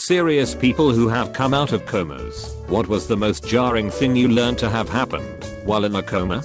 Serious people who have come out of comas. What was the most jarring thing you learned to have happened while in a coma?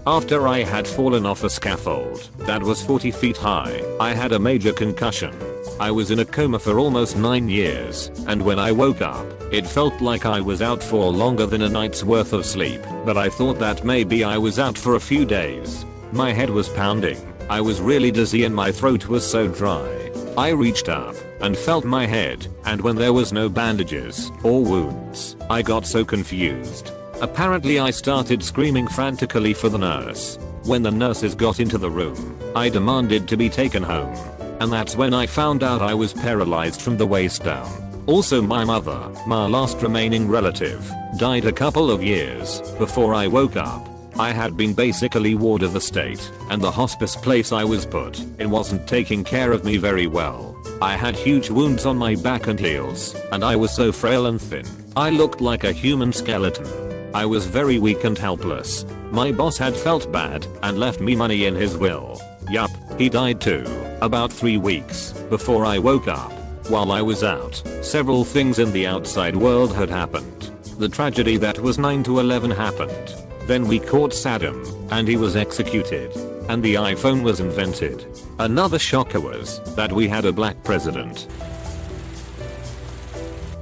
After I had fallen off a scaffold that was 40 feet high, I had a major concussion. I was in a coma for almost 9 years, and when I woke up, it felt like I was out for longer than a night's worth of sleep, but I thought that maybe I was out for a few days. My head was pounding, I was really dizzy and my throat was so dry. I reached up and felt my head, and when there was no bandages or wounds, I got so confused. Apparently I started screaming frantically for the nurse. When the nurses got into the room, I demanded to be taken home. And that's when I found out I was paralyzed from the waist down. Also my mother, my last remaining relative, died a couple of years before I woke up. I had been basically ward of the state, and the hospice place I was put in wasn't taking care of me very well. I had huge wounds on my back and heels, and I was so frail and thin. I looked like a human skeleton. I was very weak and helpless. My boss had felt bad and left me money in his will. Yup, he died too, about 3 weeks before I woke up. While I was out, several things in the outside world had happened. The tragedy that was 9/11 happened. Then we caught Saddam, and he was executed. And the iPhone was invented. Another shocker was that we had a black president.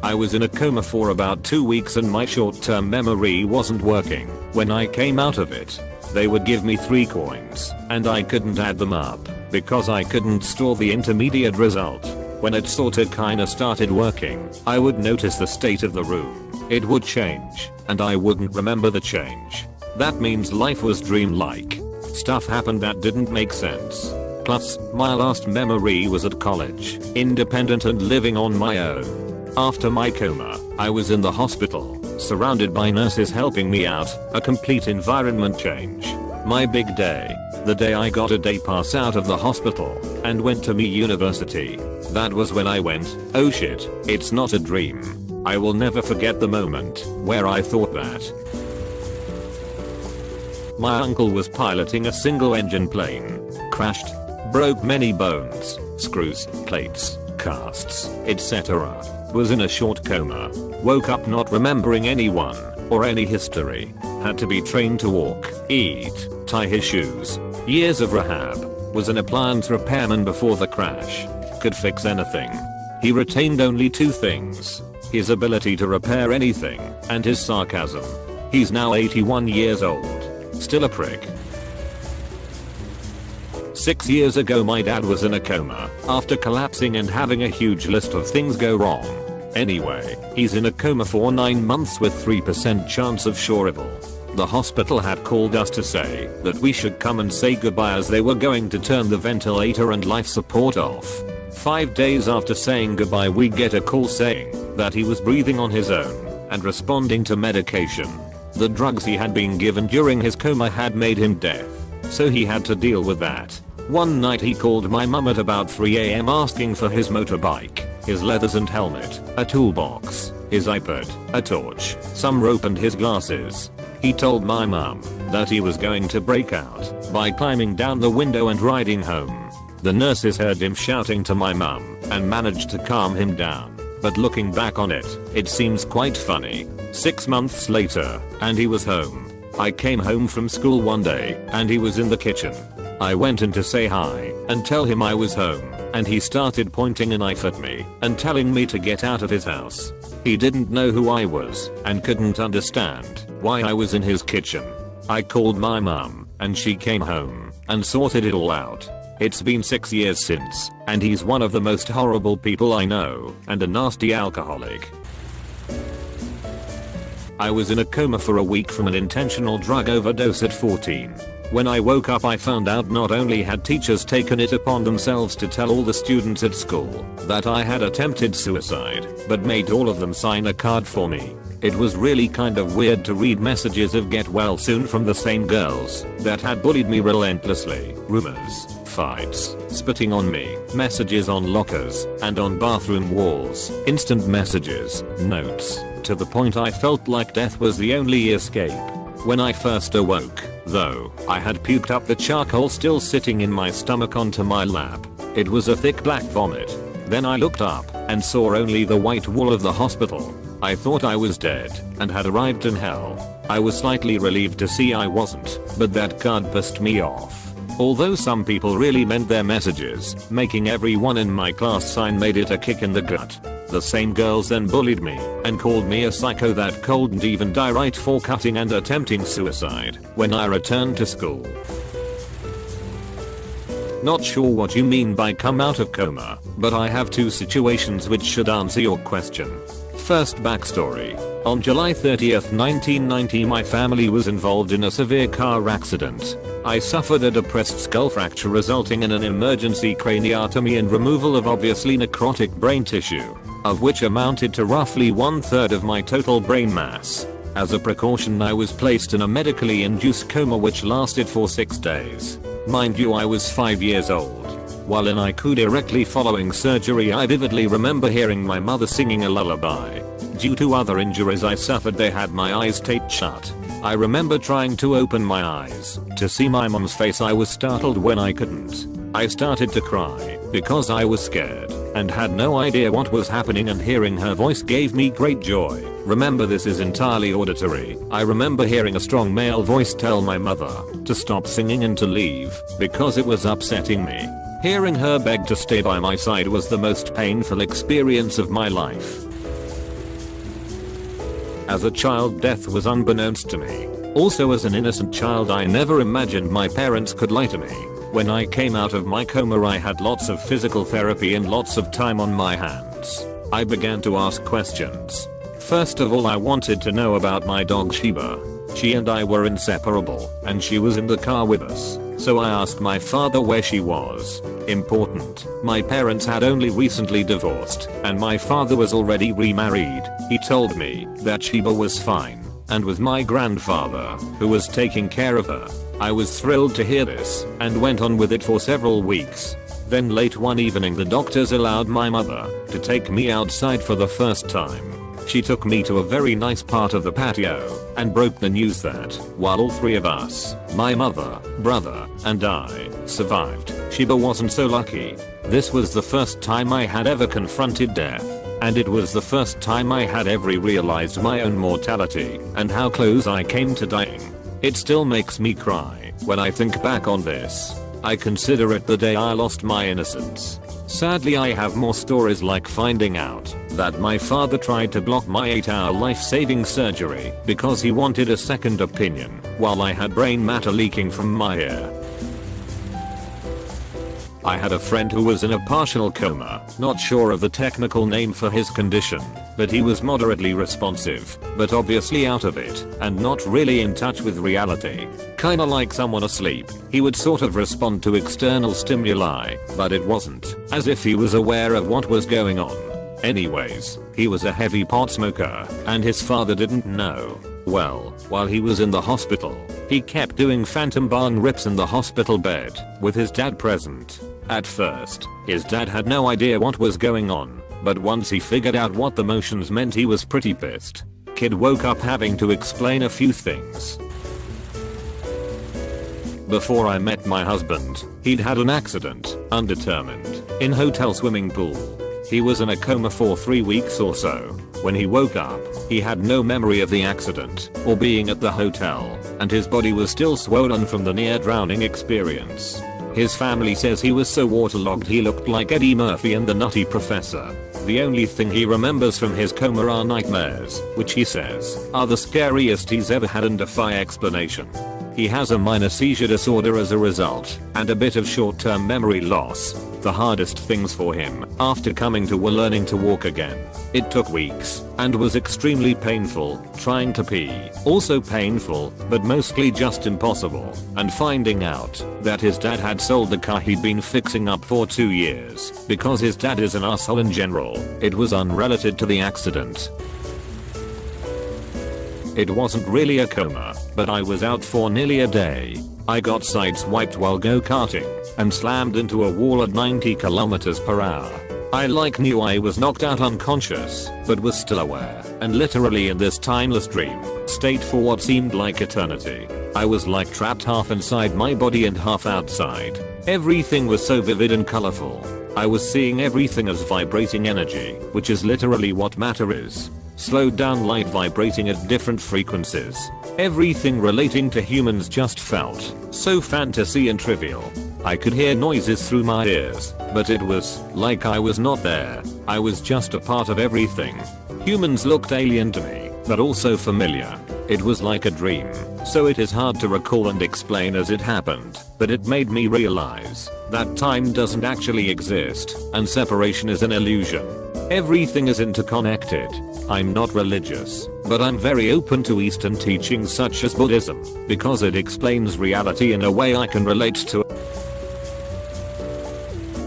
I was in a coma for about 2 weeks and my short-term memory wasn't working. When I came out of it, they would give me 3 coins, and I couldn't add them up because I couldn't store the intermediate result. When it sorta kinda started working, I would notice the state of the room. It would change, and I wouldn't remember the change. That means life was dreamlike. Stuff happened that didn't make sense. Plus, my last memory was at college, independent and living on my own. After my coma, I was in the hospital, surrounded by nurses helping me out, a complete environment change. My big day. The day I got a day pass out of the hospital and went to me university. That was when I went, oh shit, it's not a dream. I will never forget the moment where I thought that. My uncle was piloting a single engine plane. Crashed. Broke many bones, screws, plates, casts, etc. Was in a short coma. Woke up not remembering anyone or any history. Had to be trained to walk, eat, tie his shoes. Years of rehab. Was an appliance repairman before the crash. Could fix anything. He retained only 2 things. His ability to repair anything and his sarcasm. He's now 81 years old. Still a prick. 6 years ago my dad was in a coma after collapsing and having a huge list of things go wrong. Anyway, he's in a coma for 9 months with 3% chance of survival. The hospital had called us to say that we should come and say goodbye as they were going to turn the ventilator and life support off. 5 days after saying goodbye we get a call saying that he was breathing on his own and responding to medication. The drugs he had been given during his coma had made him deaf, so he had to deal with that. One night he called my mum at about 3 AM asking for his motorbike, his leathers and helmet, a toolbox, his iPad, a torch, some rope and his glasses. He told my mum that he was going to break out by climbing down the window and riding home. The nurses heard him shouting to my mum and managed to calm him down. But looking back on it, it seems quite funny. 6 months later, and he was home. I came home from school one day, and he was in the kitchen. I went in to say hi and tell him I was home, and he started pointing a knife at me and telling me to get out of his house. He didn't know who I was and couldn't understand why I was in his kitchen. I called my mum, and she came home and sorted it all out. It's been 6 years since, and he's one of the most horrible people I know, and a nasty alcoholic. I was in a coma for a week from an intentional drug overdose at 14. When I woke up I found out not only had teachers taken it upon themselves to tell all the students at school that I had attempted suicide, but made all of them sign a card for me. It was really kind of weird to read messages of get well soon from the same girls that had bullied me relentlessly, rumors, fights, spitting on me, messages on lockers and on bathroom walls, instant messages, notes, to the point I felt like death was the only escape. When I first awoke, though, I had puked up the charcoal still sitting in my stomach onto my lap. It was a thick black vomit. Then I looked up and saw only the white wall of the hospital. I thought I was dead and had arrived in hell. I was slightly relieved to see I wasn't, but that card pissed me off. Although some people really meant their messages, making everyone in my class sign made it a kick in the gut. The same girls then bullied me and called me a psycho that couldn't even die right for cutting and attempting suicide when I returned to school. Not sure what you mean by come out of coma, but I have two situations which should answer your question. First, backstory. On July 30th, 1990, my family was involved in a severe car accident. I suffered a depressed skull fracture resulting in an emergency craniotomy and removal of obviously necrotic brain tissue, of which amounted to roughly 1/3 of my total brain mass. As a precaution, I was placed in a medically induced coma which lasted for 6 days. Mind you, I was 5 years old. While in ICU directly following surgery, I vividly remember hearing my mother singing a lullaby. Due to other injuries I suffered, they had my eyes taped shut. I remember trying to open my eyes to see my mom's face. I was startled when I couldn't. I started to cry because I was scared and had no idea what was happening, and hearing her voice gave me great joy. Remember, this is entirely auditory. I remember hearing a strong male voice tell my mother to stop singing and to leave because it was upsetting me. Hearing her beg to stay by my side was the most painful experience of my life. As a child, death was unbeknownst to me. Also, as an innocent child, I never imagined my parents could lie to me. When I came out of my coma, I had lots of physical therapy and lots of time on my hands. I began to ask questions. First of all, I wanted to know about my dog Sheba. She and I were inseparable, and she was in the car with us. So I asked my father where she was. Important. My parents had only recently divorced, and my father was already remarried. He told me that Sheba was fine and with my grandfather, who was taking care of her. I was thrilled to hear this and went on with it for several weeks. Then late one evening, the doctors allowed my mother to take me outside for the first time. She took me to a very nice part of the patio and broke the news that while all three of us, my mother, brother, and I, survived, Sheba wasn't so lucky. This was the first time I had ever confronted death, and it was the first time I had ever realized my own mortality and how close I came to dying. It still makes me cry when I think back on this. I consider it the day I lost my innocence. Sadly, I have more stories, like finding out that my father tried to block my 8-hour life-saving surgery because he wanted a second opinion while I had brain matter leaking from my ear. I had a friend who was in a partial coma, not sure of the technical name for his condition, but he was moderately responsive, but obviously out of it, and not really in touch with reality. Kinda like someone asleep. He would sort of respond to external stimuli, but it wasn't as if he was aware of what was going on. Anyways, he was a heavy pot smoker, and his father didn't know. Well, while he was in the hospital, he kept doing phantom bong rips in the hospital bed, with his dad present. At first, his dad had no idea what was going on, but once he figured out what the motions meant, he was pretty pissed. Kid woke up having to explain a few things. Before I met my husband, he'd had an accident, undetermined, in hotel swimming pool. He was in a coma for 3 weeks or so. When he woke up, he had no memory of the accident or being at the hotel, and his body was still swollen from the near drowning experience. His family says he was so waterlogged he looked like Eddie Murphy and the Nutty Professor. The only thing he remembers from his coma are nightmares, which he says are the scariest he's ever had and defy explanation. He has a minor seizure disorder as a result, and a bit of short-term memory loss. The hardest things for him after coming to were learning to walk again. It took weeks and was extremely painful. Trying to pee, also painful, but mostly just impossible. And finding out that his dad had sold the car he'd been fixing up for 2 years because his dad is an asshole in general. It was unrelated to the accident. It wasn't really a coma, but I was out for nearly a day. I got sideswiped while go-karting and slammed into a wall at 90 km/h. I knew I was knocked out unconscious, but was still aware, and literally in this timeless dream state for what seemed like eternity. I was like trapped half inside my body and half outside. Everything was so vivid and colorful. I was seeing everything as vibrating energy, which is literally what matter is. Slowed down light vibrating at different frequencies. Everything relating to humans just felt so fantasy and trivial. I could hear noises through my ears, but it was like I was not there. I was just a part of everything. Humans looked alien to me, but also familiar. It was like a dream, so it is hard to recall and explain as it happened, but it made me realize that time doesn't actually exist, and separation is an illusion. Everything is interconnected. I'm not religious, but I'm very open to Eastern teachings such as Buddhism, because it explains reality in a way I can relate to.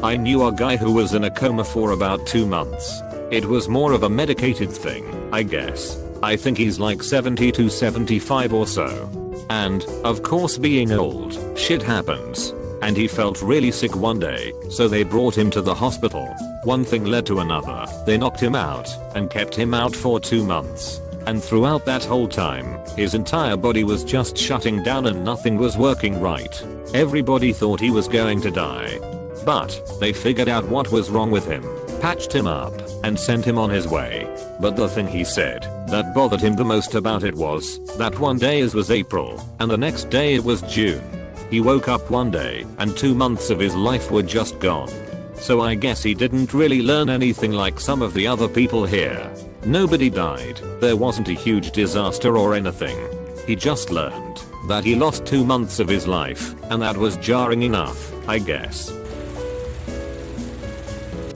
I knew a guy who was in a coma for about 2 months. It was more of a medicated thing, I guess. I think he's like 70 to 75 or so. And, of course being old, shit happens. And he felt really sick one day, so they brought him to the hospital. One thing led to another. They knocked him out, and kept him out for 2 months. And throughout that whole time, his entire body was just shutting down and nothing was working right. Everybody thought he was going to die. But, they figured out what was wrong with him, patched him up, and sent him on his way. But the thing he said that bothered him the most about it was that one day it was April, and the next day it was June. He woke up one day, and 2 months of his life were just gone. So I guess he didn't really learn anything like some of the other people here. Nobody died, there wasn't a huge disaster or anything. He just learned that he lost 2 months of his life, and that was jarring enough, I guess.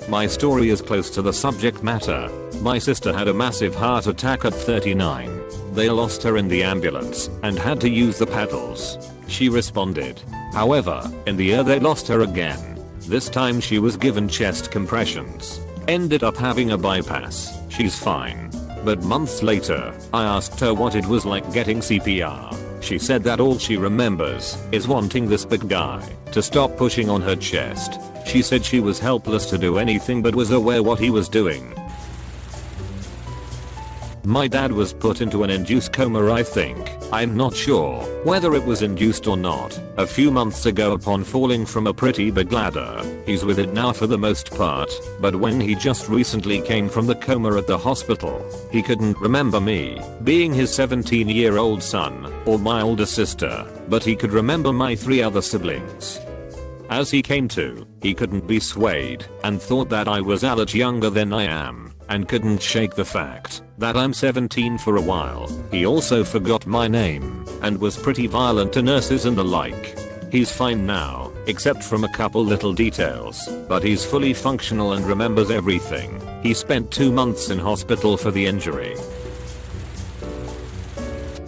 My story is close to the subject matter. My sister had a massive heart attack at 39. They lost her in the ambulance and had to use the paddles. She responded. However, in the year they lost her again. This time she was given chest compressions. Ended up having a bypass. She's fine. But months later, I asked her what it was like getting CPR. She said that all she remembers is wanting this big guy to stop pushing on her chest. She said she was helpless to do anything but was aware what he was doing. My dad was put into an induced coma, I think. I'm not sure whether it was induced or not. A few months ago upon falling from a pretty big ladder. He's with it now for the most part, but when he just recently came from the coma at the hospital, he couldn't remember me being his 17-year-old son or my older sister, but he could remember my 3 other siblings. As he came to, he couldn't be swayed and thought that I was a lot younger than I am, and couldn't shake the fact that I'm 17 for a while. He also forgot my name and was pretty violent to nurses and the like. He's fine now, except from a couple little details, but he's fully functional and remembers everything. He spent 2 months in hospital for the injury.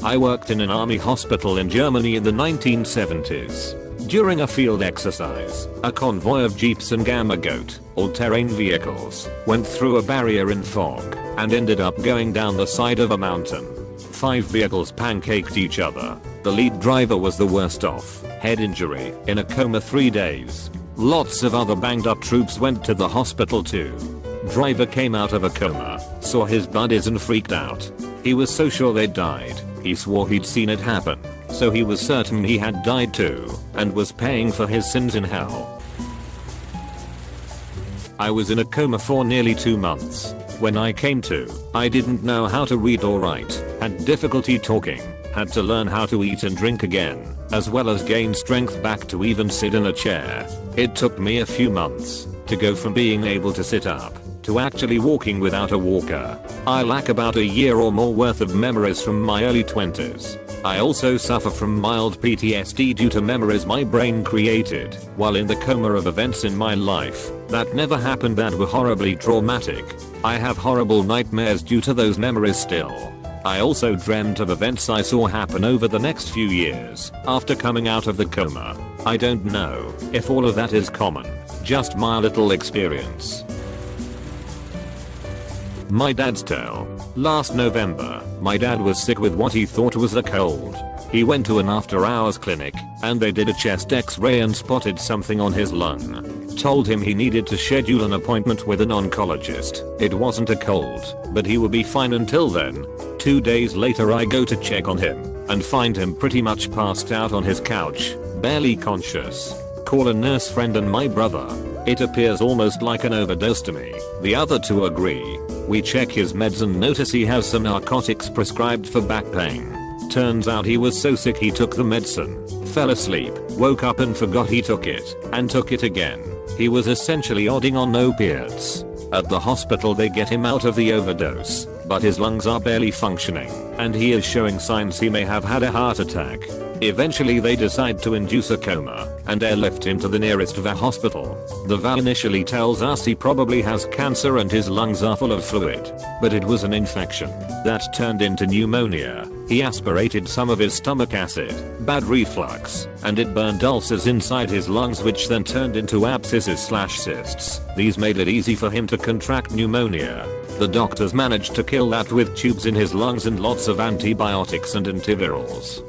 I worked in an army hospital in Germany in the 1970s. During a field exercise, a convoy of jeeps and Gamma Goat, all-terrain vehicles, went through a barrier in fog and ended up going down the side of a mountain. 5 vehicles pancaked each other. The lead driver was the worst off, head injury, in a coma 3 days. Lots of other banged up troops went to the hospital too. Driver came out of a coma, saw his buddies and freaked out. He was so sure they'd died, he swore he'd seen it happen. So he was certain he had died too, and was paying for his sins in hell. I was in a coma for nearly 2 months. When I came to, I didn't know how to read or write, had difficulty talking, had to learn how to eat and drink again, as well as gain strength back to even sit in a chair. It took me a few months to go from being able to sit up to actually walking without a walker. I lack about a year or more worth of memories from my early 20s. I also suffer from mild PTSD due to memories my brain created while in the coma of events in my life that never happened that were horribly traumatic. I have horrible nightmares due to those memories still. I also dreamt of events I saw happen over the next few years after coming out of the coma. I don't know if all of that is common, just my little experience. My dad's tale. Last November, my dad was sick with what he thought was a cold. He went to an after-hours clinic, and they did a chest x-ray and spotted something on his lung. Told him he needed to schedule an appointment with an oncologist. It wasn't a cold, but he would be fine until then. 2 days later I go to check on him, and find him pretty much passed out on his couch, barely conscious. Call a nurse friend and my brother. It appears almost like an overdose to me. The other two agree. We check his meds and notice he has some narcotics prescribed for back pain. Turns out he was so sick he took the medicine, fell asleep, woke up and forgot he took it, and took it again. He was essentially odding on opiates. At the hospital they get him out of the overdose, but his lungs are barely functioning, and he is showing signs he may have had a heart attack. Eventually they decide to induce a coma, and airlift him to the nearest VA hospital. The VA initially tells us he probably has cancer and his lungs are full of fluid, but it was an infection that turned into pneumonia. He aspirated some of his stomach acid, bad reflux, and it burned ulcers inside his lungs which then turned into abscesses/cysts. These made it easy for him to contract pneumonia. The doctors managed to kill that with tubes in his lungs and lots of antibiotics and antivirals.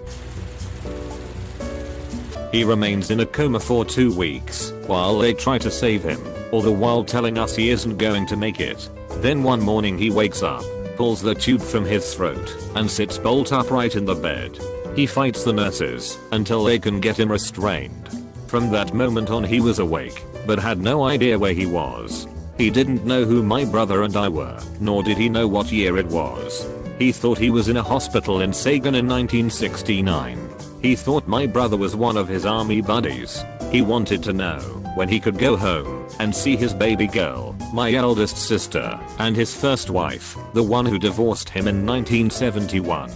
He remains in a coma for 2 weeks while they try to save him, all the while telling us he isn't going to make it. Then one morning he wakes up, pulls the tube from his throat, and sits bolt upright in the bed. He fights the nurses until they can get him restrained. From that moment on he was awake, but had no idea where he was. He didn't know who my brother and I were, nor did he know what year it was. He thought he was in a hospital in Sagan in 1969. He thought my brother was one of his army buddies. He wanted to know when he could go home and see his baby girl, my eldest sister, and his first wife, the one who divorced him in 1971.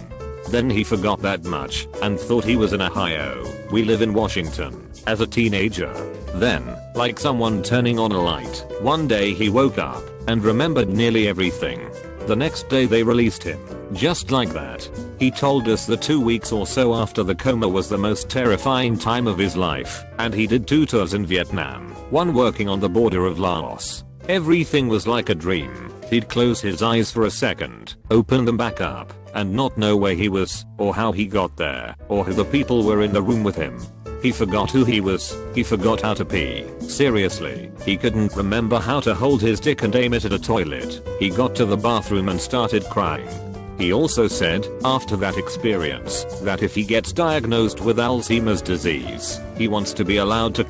Then he forgot that much and thought he was in Ohio. We live in Washington. As a teenager. Then, like someone turning on a light, one day he woke up and remembered nearly everything. The next day they released him. Just like that. He told us the 2 weeks or so after the coma was the most terrifying time of his life, and he did 2 tours in Vietnam, one working on the border of Laos. Everything was like a dream. He'd close his eyes for a second, open them back up, and not know where he was, or how he got there, or who the people were in the room with him. He forgot who he was, he forgot how to pee. Seriously, he couldn't remember how to hold his dick and aim it at a toilet. He got to the bathroom and started crying. He also said, after that experience, that if he gets diagnosed with Alzheimer's disease, he wants to be allowed to